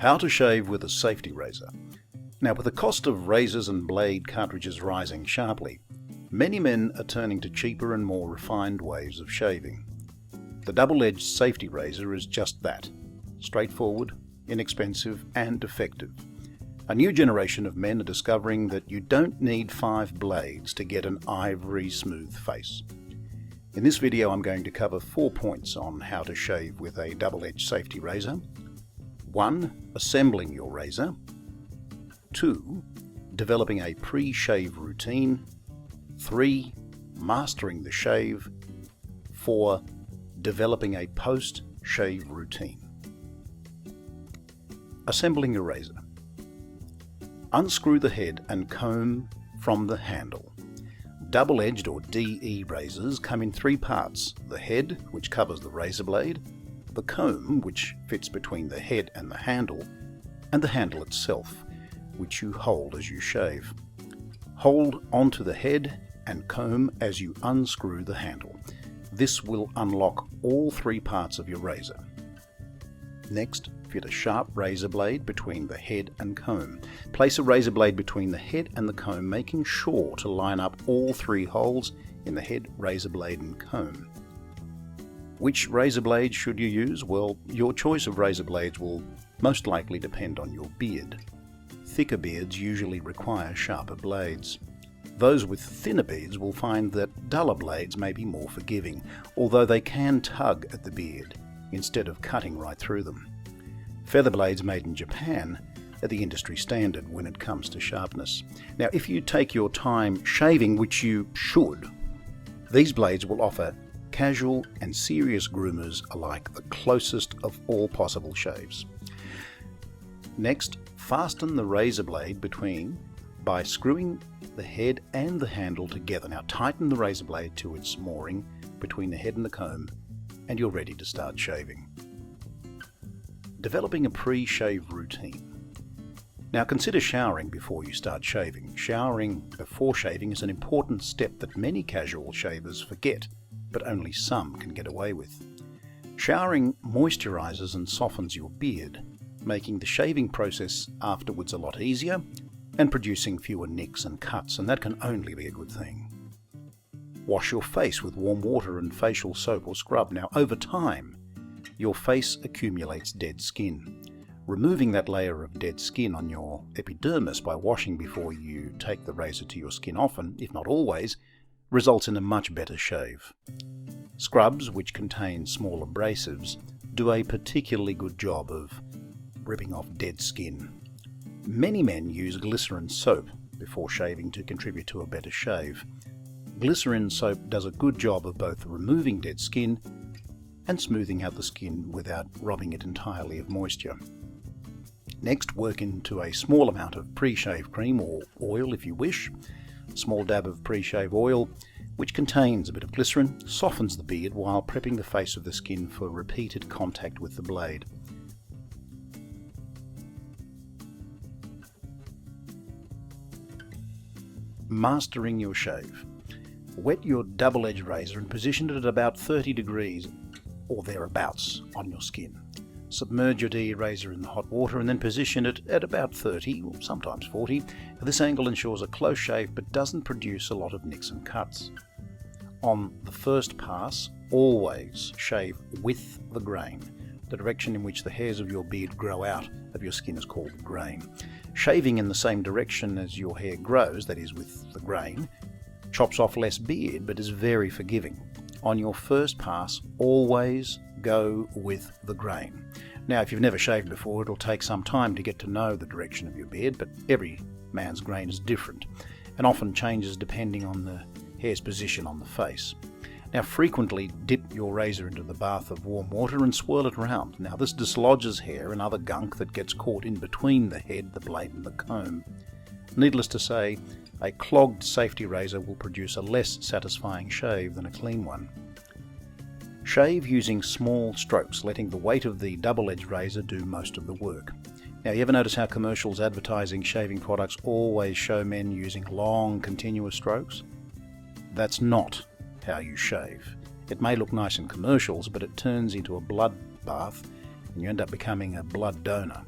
How to shave with a safety razor. Now, with the cost of razors and blade cartridges rising sharply, many men are turning to cheaper and more refined ways of shaving. The double-edged safety razor is just that: straightforward, inexpensive, and effective. A new generation of men are discovering that you don't need 5 blades to get an ivory smooth face. In this video I'm going to cover 4 points on how to shave with a double-edged safety razor. 1. Assembling your razor. 2. Developing a pre-shave routine. 3. Mastering the shave. 4. Developing a post-shave routine. Assembling your razor. Unscrew the head and comb from the handle. Double-edged or DE razors come in 3 parts: the head, which covers the razor blade, the comb, which fits between the head and the handle, and the handle itself, which you hold as you shave. Hold onto the head and comb as you unscrew the handle. This will unlock all 3 parts of your razor. Next, fit a sharp razor blade between the head and comb. Place a razor blade between the head and the comb, making sure to line up all 3 holes in the head, razor blade and comb. Which razor blade should you use? Well, your choice of razor blades will most likely depend on your beard. Thicker beards usually require sharper blades. Those with thinner beards will find that duller blades may be more forgiving, although they can tug at the beard instead of cutting right through them. Feather blades made in Japan are the industry standard when it comes to sharpness. Now, if you take your time shaving, which you should, these blades will offer casual and serious groomers alike the closest of all possible shaves. Next, fasten the razor blade by screwing the head and the handle together. Now tighten the razor blade to its mooring between the head and the comb, and you're ready to start shaving. Developing a pre-shave routine. Now consider showering before you start shaving. Showering before shaving is an important step that many casual shavers forget, but only some can get away with. Showering moisturizes and softens your beard, making the shaving process afterwards a lot easier and producing fewer nicks and cuts, and that can only be a good thing. Wash your face with warm water and facial soap or scrub. Now, over time, your face accumulates dead skin. Removing that layer of dead skin on your epidermis by washing before you take the razor to your skin often, if not always, results in a much better shave. Scrubs, which contain small abrasives, do a particularly good job of ripping off dead skin. Many men use glycerin soap before shaving to contribute to a better shave. Glycerin soap does a good job of both removing dead skin and smoothing out the skin without robbing it entirely of moisture. Next, work into a small amount of pre-shave cream or oil if you wish. A small dab of pre-shave oil, which contains a bit of glycerin, softens the beard while prepping the face of the skin for repeated contact with the blade. Mastering your shave. Wet your double-edged razor and position it at about 30 degrees or thereabouts on your skin. Submerge your DE razor in the hot water and then position it at about 30 or sometimes 40. This angle ensures a close shave but doesn't produce a lot of nicks and cuts. On the first pass, always shave with the grain. The direction in which the hairs of your beard grow out of your skin is called the grain. Shaving in the same direction as your hair grows, that is with the grain, chops off less beard but is very forgiving. On your first pass, always go with the grain. Now, if you've never shaved before, it'll take some time to get to know the direction of your beard, but every man's grain is different and often changes depending on the hair's position on the face. Now, frequently dip your razor into the bath of warm water and swirl it around. Now, this dislodges hair and other gunk that gets caught in between the head, the blade and the comb. Needless to say, a clogged safety razor will produce a less satisfying shave than a clean one. Shave using small strokes, letting the weight of the double-edged razor do most of the work. Now, you ever notice how commercials advertising shaving products always show men using long, continuous strokes? That's not how you shave. It may look nice in commercials, but it turns into a blood bath and you end up becoming a blood donor.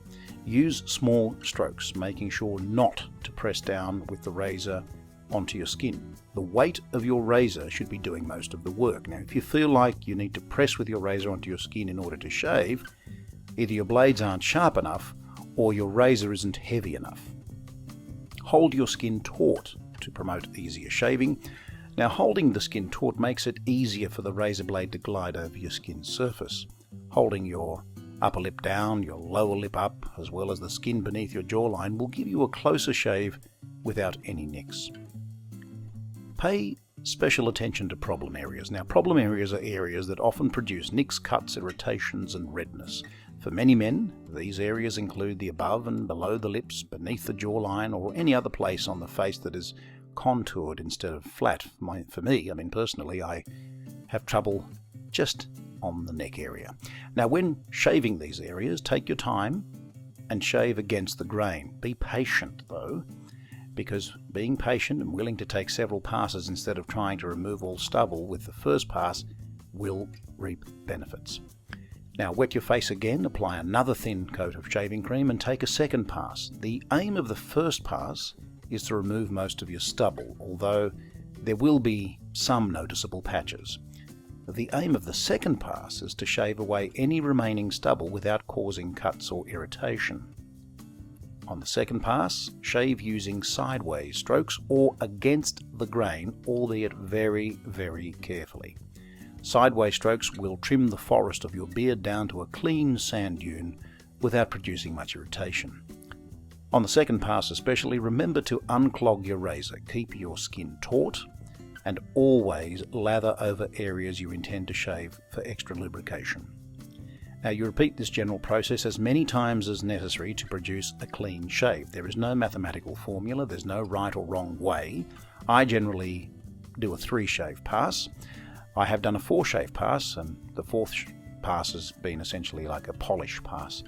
Use small strokes, making sure not to press down with the razor onto your skin. The weight of your razor should be doing most of the work. Now, if you feel like you need to press with your razor onto your skin in order to shave, either your blades aren't sharp enough or your razor isn't heavy enough. Hold your skin taut to promote easier shaving. Now, holding the skin taut makes it easier for the razor blade to glide over your skin surface. Holding your upper lip down, your lower lip up, as well as the skin beneath your jawline will give you a closer shave without any nicks. Pay special attention to problem areas. Now, problem areas are areas that often produce nicks, cuts, irritations, and redness. For many men, these areas include the above and below the lips, beneath the jawline, or any other place on the face that is contoured instead of flat. For me, personally, I have trouble just on the neck area. Now, when shaving these areas, take your time and shave against the grain. Be patient, though, because being patient and willing to take several passes instead of trying to remove all stubble with the first pass will reap benefits. Now, wet your face again, apply another thin coat of shaving cream, and take a second pass. The aim of the first pass is to remove most of your stubble, although there will be some noticeable patches. The aim of the second pass is to shave away any remaining stubble without causing cuts or irritation. On the second pass, shave using sideways strokes or against the grain, albeit very, very carefully. Sideways strokes will trim the forest of your beard down to a clean sand dune without producing much irritation. On the second pass especially, remember to unclog your razor, keep your skin taut, and always lather over areas you intend to shave for extra lubrication. Now, you repeat this general process as many times as necessary to produce a clean shave. There is no mathematical formula, there's no right or wrong way. I generally do a 3-shave pass. I have done a 4-shave pass, and the 4th pass has been essentially like a polish pass.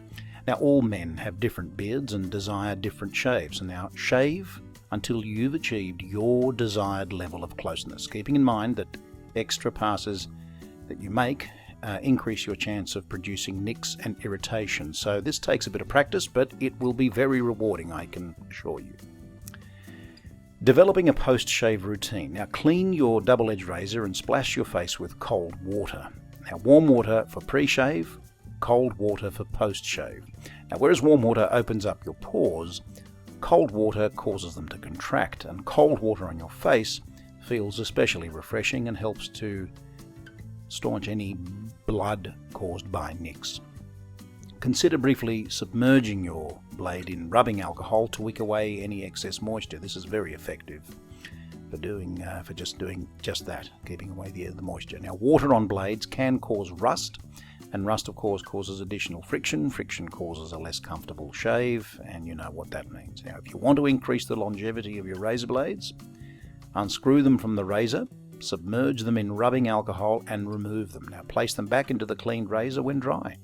Now, all men have different beards and desire different shaves. Now, shave until you've achieved your desired level of closeness, keeping in mind that extra passes that you make increase your chance of producing nicks and irritation. So this takes a bit of practice, but it will be very rewarding, I can assure you. Developing a post-shave routine. Now, clean your double-edged razor and splash your face with cold water. Now, warm water for pre-shave, cold water for post-shave. Now, whereas warm water opens up your pores, cold water causes them to contract, and cold water on your face feels especially refreshing and helps to staunch any blood caused by nicks. Consider briefly submerging your blade in rubbing alcohol to wick away any excess moisture. This is very effective for just doing that, keeping away the moisture. Now, water on blades can cause rust, and rust, of course, causes additional friction. Friction causes a less comfortable shave, and you know what that means. Now, if you want to increase the longevity of your razor blades, unscrew them from the razor, submerge them in rubbing alcohol, and remove them. Now, place them back into the cleaned razor when dry,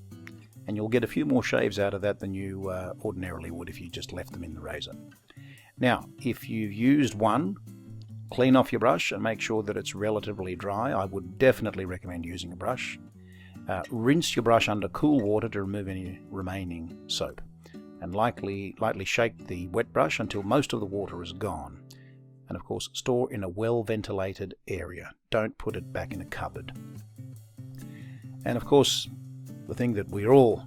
and you'll get a few more shaves out of that than you ordinarily would if you just left them in the razor. Now, if you've used one, clean off your brush and make sure that it's relatively dry. I would definitely recommend using a brush. Rinse your brush under cool water to remove any remaining soap, and lightly shake the wet brush until most of the water is gone. And of course, store in a well-ventilated area. Don't put it back in a cupboard. And of course, the thing that we all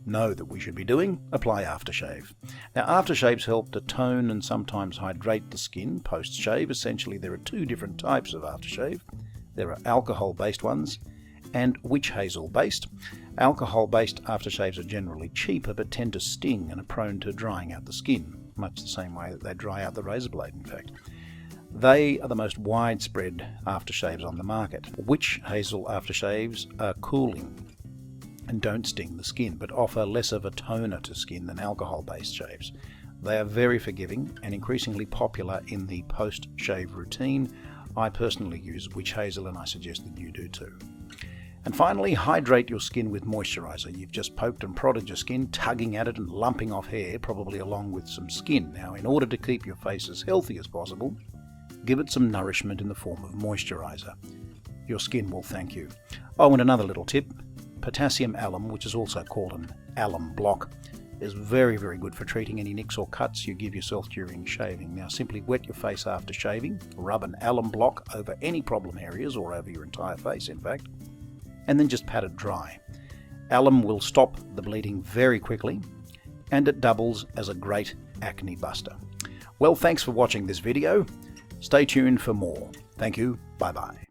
know that we should be doing, apply aftershave. Now, aftershaves help to tone and sometimes hydrate the skin post-shave. Essentially, there are 2 different types of aftershave. There are alcohol-based ones and witch hazel-based. Alcohol-based aftershaves are generally cheaper but tend to sting and are prone to drying out the skin, much the same way that they dry out the razor blade, in fact. They are the most widespread aftershaves on the market. Witch hazel aftershaves are cooling and don't sting the skin, but offer less of a toner to skin than alcohol-based shaves. They are very forgiving and increasingly popular in the post-shave routine. I personally use witch hazel, and I suggest that you do too. And finally, hydrate your skin with moisturizer. You've just poked and prodded your skin, tugging at it and lumping off hair, probably along with some skin. Now, in order to keep your face as healthy as possible, give it some nourishment in the form of moisturizer. Your skin will thank you. Oh, and another little tip. Potassium alum, which is also called an alum block, is very, very good for treating any nicks or cuts you give yourself during shaving. Now simply wet your face after shaving, rub an alum block over any problem areas, or over your entire face in fact, and then just pat it dry. Alum will stop the bleeding very quickly, and it doubles as a great acne buster. Well, thanks for watching this video. Stay tuned for more. Thank you. Bye-bye.